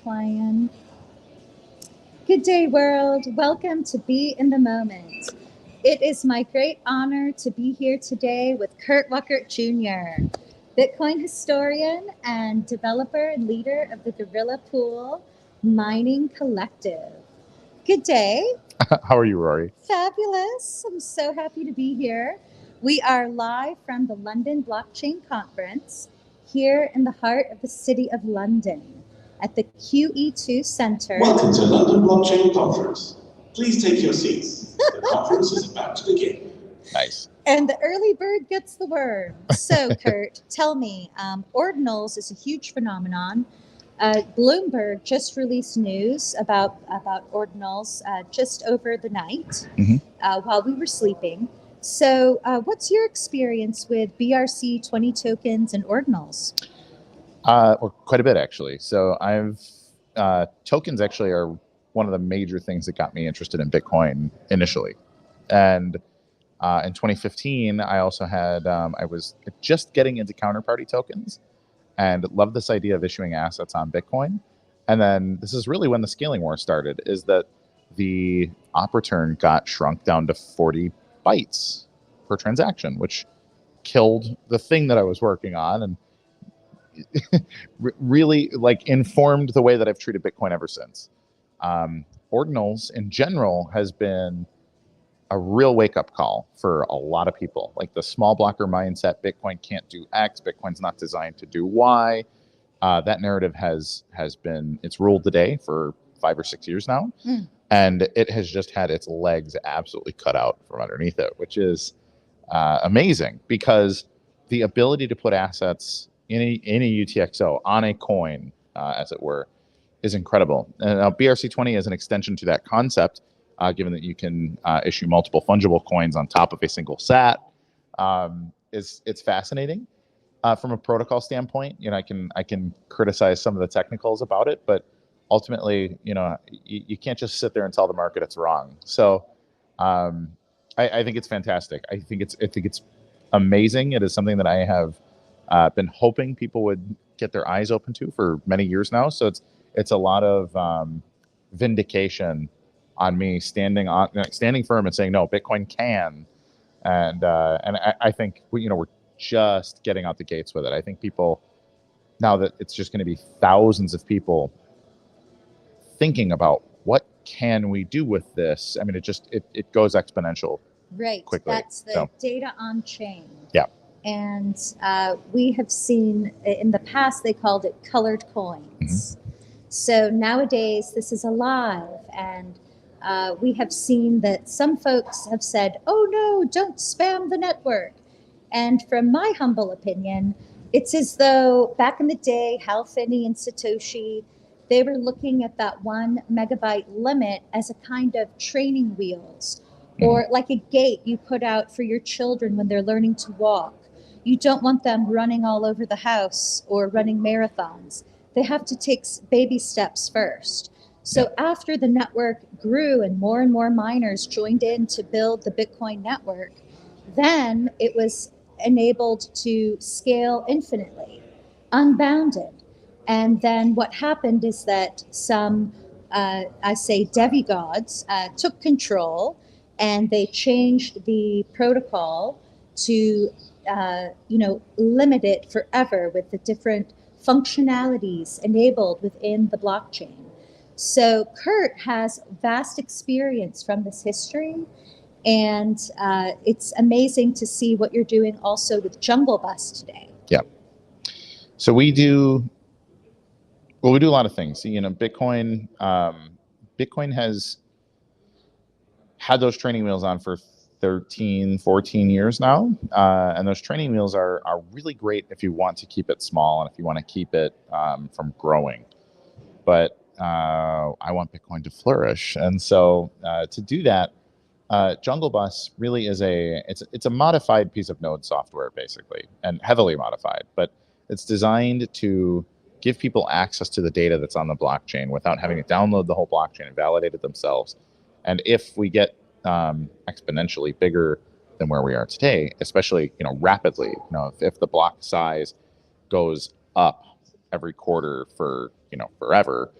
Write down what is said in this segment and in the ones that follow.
plan. Good day, world. Welcome to Be in the Moment. It is my great honor to be here today with Kurt Wuckert Jr., Bitcoin historian and developer and leader of the Gorilla Pool Mining Collective. Good day. How are you, Rory? Fabulous. I'm so happy to be here. We are live from the London Blockchain Conference here in the heart of the city of London at the QEII Centre. Welcome to London Blockchain Conference. Please take your seats. The conference is about to begin. Nice. And the early bird gets the worm. So, Kurt, tell me, Ordinals is a huge phenomenon. Bloomberg just released news about Ordinals just over the night while we were sleeping. So what's your experience with BRC 20 tokens and Ordinals? Well, quite a bit, actually. So tokens actually are one of the major things that got me interested in Bitcoin initially. And in 2015, I also had, I was just getting into counterparty tokens and loved this idea of issuing assets on Bitcoin. And then this is really when the scaling war started, is that the op return got shrunk down to 40 bytes per transaction, which killed the thing that I was working on and really informed the way that I've treated Bitcoin ever since. Ordinals in general has been a real wake-up call for a lot of people. Like the small blocker mindset, Bitcoin can't do X, Bitcoin's not designed to do Y. That narrative has been, it's ruled the day for 5 or 6 years now. And it has just had its legs absolutely cut out from underneath it, which is amazing, because the ability to put assets in a UTXO on a coin, as it were, is incredible. And now BRC20 is an extension to that concept, given that you can issue multiple fungible coins on top of a single SAT. It's fascinating from a protocol standpoint. I can criticize some of the technicals about it, but ultimately, you can't just sit there and tell the market it's wrong. So I think it's fantastic. I think it's amazing. It is something that I have been hoping people would get their eyes open to for many years now. So it's a lot of vindication on me standing firm and saying, no, Bitcoin can. And I think we're just getting out the gates with it. I think people, now that it's just going to be thousands of people thinking about what can we do with this. I mean, it goes exponential. Right. Quickly. That's the data on chain. Yeah. And we have seen in the past, they called it colored coins. So nowadays this is alive, and we have seen that some folks have said, oh no, don't spam the network. And from my humble opinion, it's as though back in the day, Hal Finney and Satoshi, they were looking at that 1 megabyte limit as a kind of training wheels, or like a gate you put out for your children when they're learning to walk. You don't want them running all over the house or running marathons. They have to take baby steps first. So after the network grew and more miners joined in to build the Bitcoin network, then it was enabled to scale infinitely, unbounded. And then what happened is that some, demigods took control, and they changed the protocol to, limit it forever with the different functionalities enabled within the blockchain. So Kurt has vast experience from this history, and it's amazing to see what you're doing also with Jungle Bus today. Yeah. So we do a lot of things. Bitcoin has had those training wheels on for 13, 14 years now. And those training wheels are really great if you want to keep it small and if you want to keep it from growing. But I want Bitcoin to flourish. And so to do that, Jungle Bus really is it's a modified piece of node software, basically, and heavily modified, but it's designed to give people access to the data that's on the blockchain without having to download the whole blockchain and validate it themselves. And if we get exponentially bigger than where we are today, especially rapidly, if the block size goes up every quarter for, forever.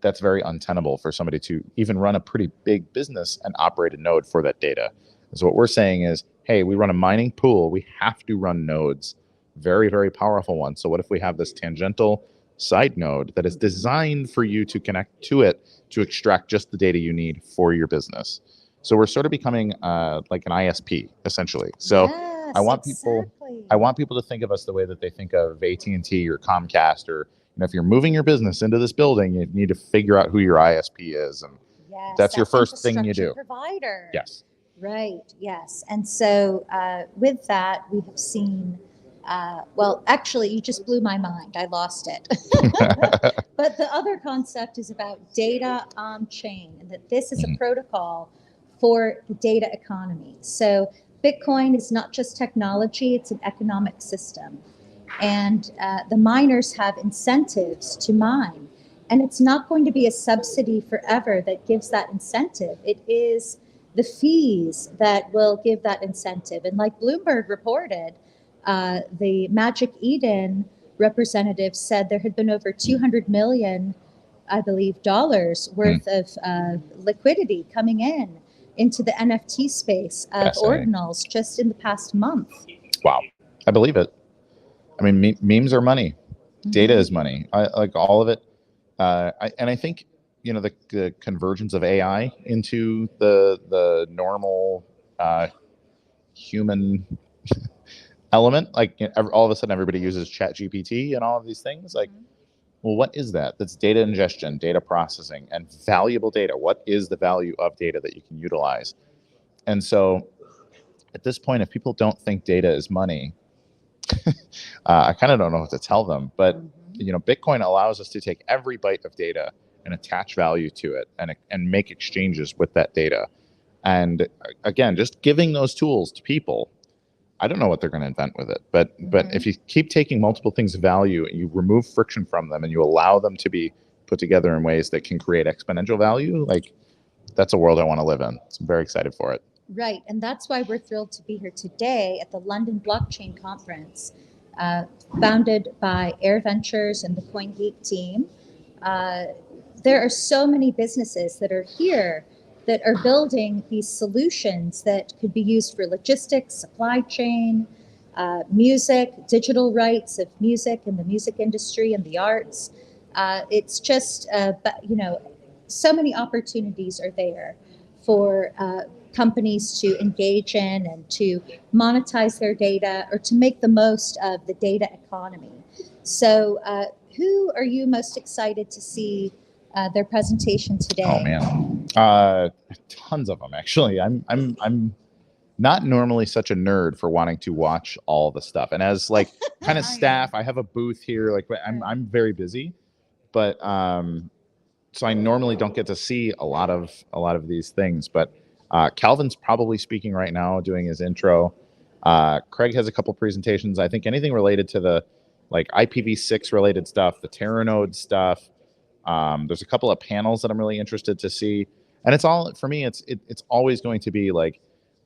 That's very untenable for somebody to even run a pretty big business and operate a node for that data. So what we're saying is, hey, we run a mining pool. We have to run nodes, very, very powerful ones. So what if we have this tangential side node that is designed for you to connect to it to extract just the data you need for your business? So we're sort of becoming like an ISP, essentially. So Yes, I want people to think of us the way that they think of AT&T or Comcast, or if you're moving your business into this building, you need to figure out who your ISP is, and that's your first thing you do. Provider. Yes. Right. Yes. And so with that, we have seen. Well, actually, you just blew my mind. I lost it. But the other concept is about data on chain, and that this is a protocol for the data economy. So Bitcoin is not just technology, it's an economic system. And the miners have incentives to mine. And it's not going to be a subsidy forever that gives that incentive. It is the fees that will give that incentive. And like Bloomberg reported, the Magic Eden representative said there had been over 200 million, I believe, dollars worth of liquidity coming into the NFT space of Ordinals just in the past month. Wow. I believe it. I mean, memes are money. Data is money. I like all of it. I think, the convergence of AI into the normal human element, like all of a sudden everybody uses ChatGPT and all of these things. Like, well, what is that? That's data ingestion, data processing, and valuable data. What is the value of data that you can utilize? And so at this point, if people don't think data is money, I kind of don't know what to tell them. But, Bitcoin allows us to take every byte of data and attach value to it and make exchanges with that data. And again, just giving those tools to people, I don't know what they're going to invent with it, but if you keep taking multiple things of value and you remove friction from them and you allow them to be put together in ways that can create exponential value, like, that's a world I want to live in. So I'm very excited for it. Right, and that's why we're thrilled to be here today at the London Blockchain Conference, founded by Air Ventures and the CoinGeek team. There are so many businesses that are here that are building these solutions that could be used for logistics, supply chain, music, digital rights of music and the music industry and the arts. It's just, so many opportunities are there for companies to engage in and to monetize their data or to make the most of the data economy. So who are you most excited to see their presentation today? Oh man, tons of them actually. I'm not normally such a nerd for wanting to watch all the stuff, and as like kind of staff, I have a booth here. Like I'm very busy, but so I normally don't get to see a lot of these things. But Calvin's probably speaking right now, doing his intro. Craig has a couple presentations. I think anything related to the like IPv6 related stuff, the Terranode stuff. There's a couple of panels that I'm really interested to see, and it's all for me. It's always going to be like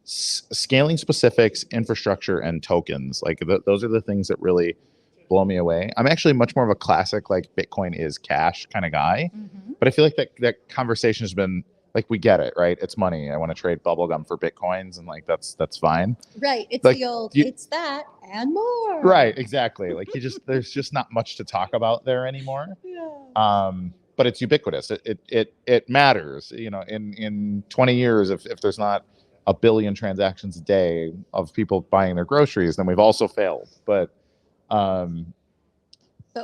scaling specifics, infrastructure, and tokens. Like those are the things that really blow me away. I'm actually much more of a classic like Bitcoin is cash kind of guy, but I feel like that conversation has been like, we get it, right? It's money. I want to trade bubblegum for Bitcoins, and like that's fine. Right. It's like, the old it's that and more. Right, exactly. Like there's just not much to talk about there anymore. Yeah. But it's ubiquitous. It matters. In 20 years, if there's not a billion transactions a day of people buying their groceries, then we've also failed. But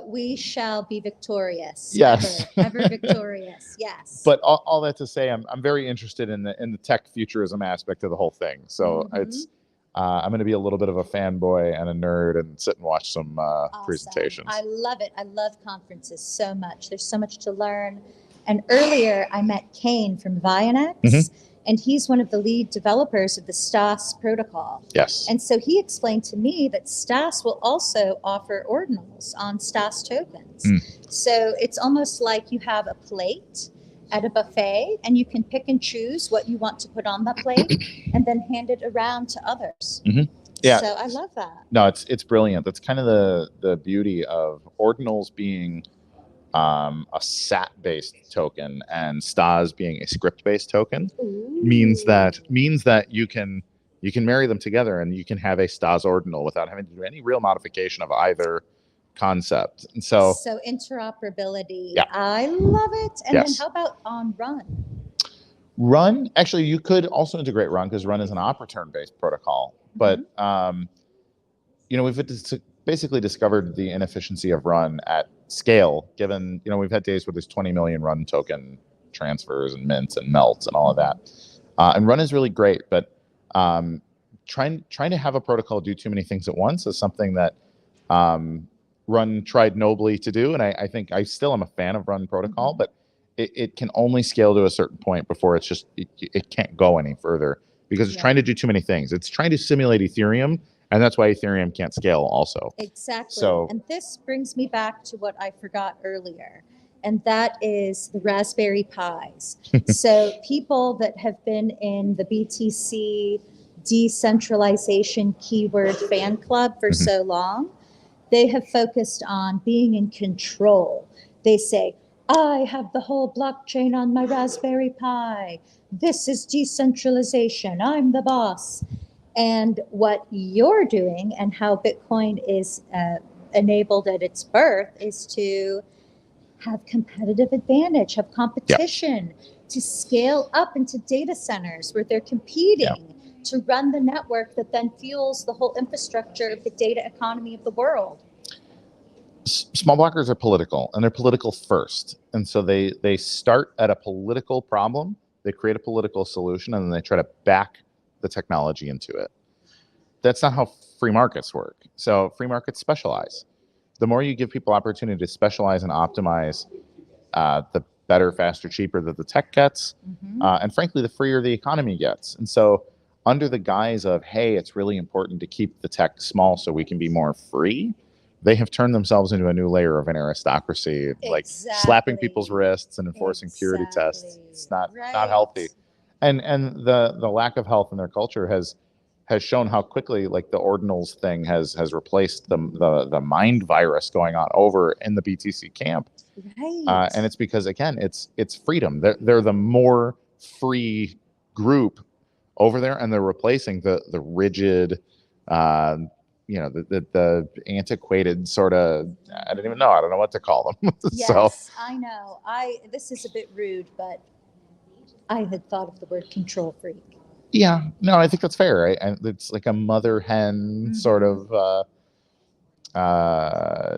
we shall be victorious. Yes. Ever victorious. Yes. But all that to say, I'm very interested in the tech futurism aspect of the whole thing. So it's I'm going to be a little bit of a fanboy and a nerd and sit and watch some Awesome. presentations. I love it. I love conferences so much. There's so much to learn. And earlier I met Kane from Vionex, and he's one of the lead developers of the STAS protocol. Yes. And so he explained to me that STAS will also offer ordinals on STAS tokens. So it's almost like you have a plate at a buffet, and you can pick and choose what you want to put on that plate and then hand it around to others. Yeah. So I love that. No, it's brilliant. That's kind of the beauty of Ordinals being a SAT-based token and STAS being a script-based token. means that you can marry them together and you can have a STAS ordinal without having to do any real modification of either concept. And so interoperability. Yeah. I love it. And then Yes. how about on Run? Run, actually, you could also integrate Run because Run is an op-return-based protocol. But we've basically discovered the inefficiency of Run at scale. Given we've had days where there's 20 million Run token transfers and mints and melts and all of that. And Run is really great, but trying to have a protocol do too many things at once is something that Run tried nobly to do, and I think I still am a fan of Run protocol, but it can only scale to a certain point before it can't go any further because it's trying to do too many things. It's trying to simulate Ethereum, and that's why Ethereum can't scale also. Exactly. So, and this brings me back to what I forgot earlier, and that is the Raspberry Pis. So people that have been in the BTC decentralization keyword fan club for so long, they have focused on being in control. They say, I have the whole blockchain on my Raspberry Pi. This is decentralization. I'm the boss. And what you're doing and how Bitcoin is enabled at its birth is to have competitive advantage, have competition, to scale up into data centers where they're competing to run the network that then fuels the whole infrastructure of the data economy of the world. Small blockers are political, and they're political first. And so they start at a political problem, they create a political solution, and then they try to back the technology into it. That's not how free markets work. So free markets specialize. The more you give people opportunity to specialize and optimize, the better, faster, cheaper that the tech gets, and frankly, the freer the economy gets. And so under the guise of, hey, it's really important to keep the tech small so we can be more free, they have turned themselves into a new layer of an aristocracy, like slapping people's wrists and enforcing purity tests. It's not healthy. And the lack of health in their culture has shown how quickly, like, the Ordinals thing has replaced the mind virus going on over in the BTC camp. And it's because, again, it's freedom. They're the more free group over there, and they're replacing the rigid, the antiquated sort of, I don't know what to call them. Yes, I know. This is a bit rude, but I had thought of the word control freak. Yeah, no, I think that's fair. Right? And it's like a mother hen sort of.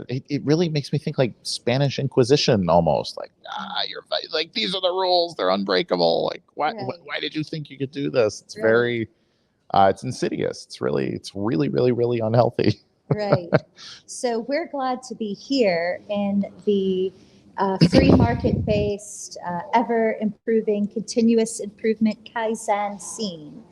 It really makes me think like Spanish Inquisition almost. Like, you're like, these are the rules; they're unbreakable. Like, why did you think you could do this? It's very, it's insidious. It's really, really unhealthy. Right. So we're glad to be here in the free market-based, ever-improving, continuous improvement Kaizen scene.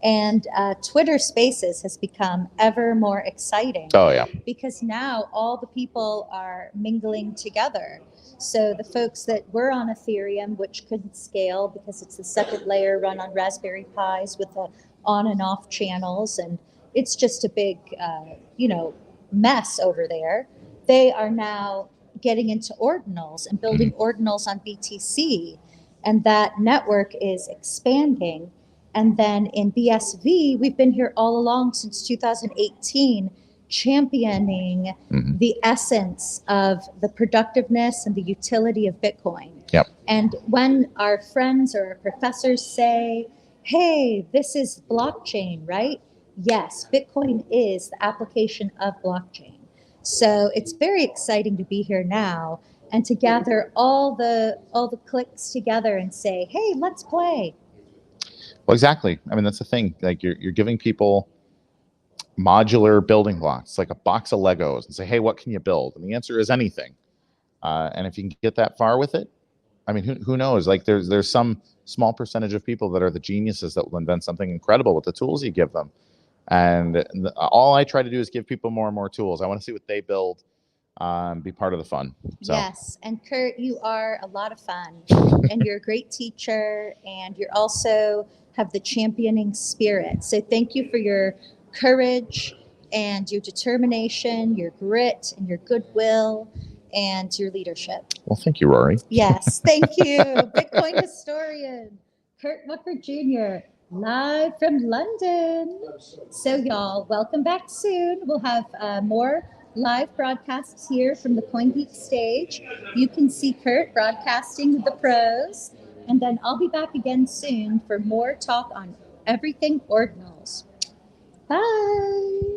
And Twitter Spaces has become ever more exciting. Oh, yeah. Because now all the people are mingling together. So the folks that were on Ethereum, which couldn't scale because it's the second layer run on Raspberry Pis with the on and off channels, and it's just a big, mess over there. They are now getting into Ordinals and building Ordinals on BTC, and that network is expanding. And then in BSV, we've been here all along since 2018, championing the essence of the productiveness and the utility of Bitcoin. Yep. And when our friends or our professors say, hey, this is blockchain, right? Yes, Bitcoin is the application of blockchain. So it's very exciting to be here now and to gather all the clicks together and say, hey, let's play. Well, exactly. I mean, that's the thing. Like, you're giving people modular building blocks, like a box of Legos, and say, hey, what can you build? And the answer is anything. And if you can get that far with it, I mean, who knows? Like, there's some small percentage of people that are the geniuses that will invent something incredible with the tools you give them. And all I try to do is give people more and more tools. I want to see what they build, be part of the fun. So. Yes. And Kurt, you are a lot of fun and you're a great teacher, and you're also have the championing spirit. So thank you for your courage and your determination, your grit and your goodwill and your leadership. Well, thank you, Rory. Yes, thank you. Bitcoin historian, Kurt Wuckert Jr., live from London. So y'all, welcome back soon. We'll have more live broadcasts here from the CoinGeek stage. You can see Kurt broadcasting with the pros. And then I'll be back again soon for more talk on everything Ordinals. Bye.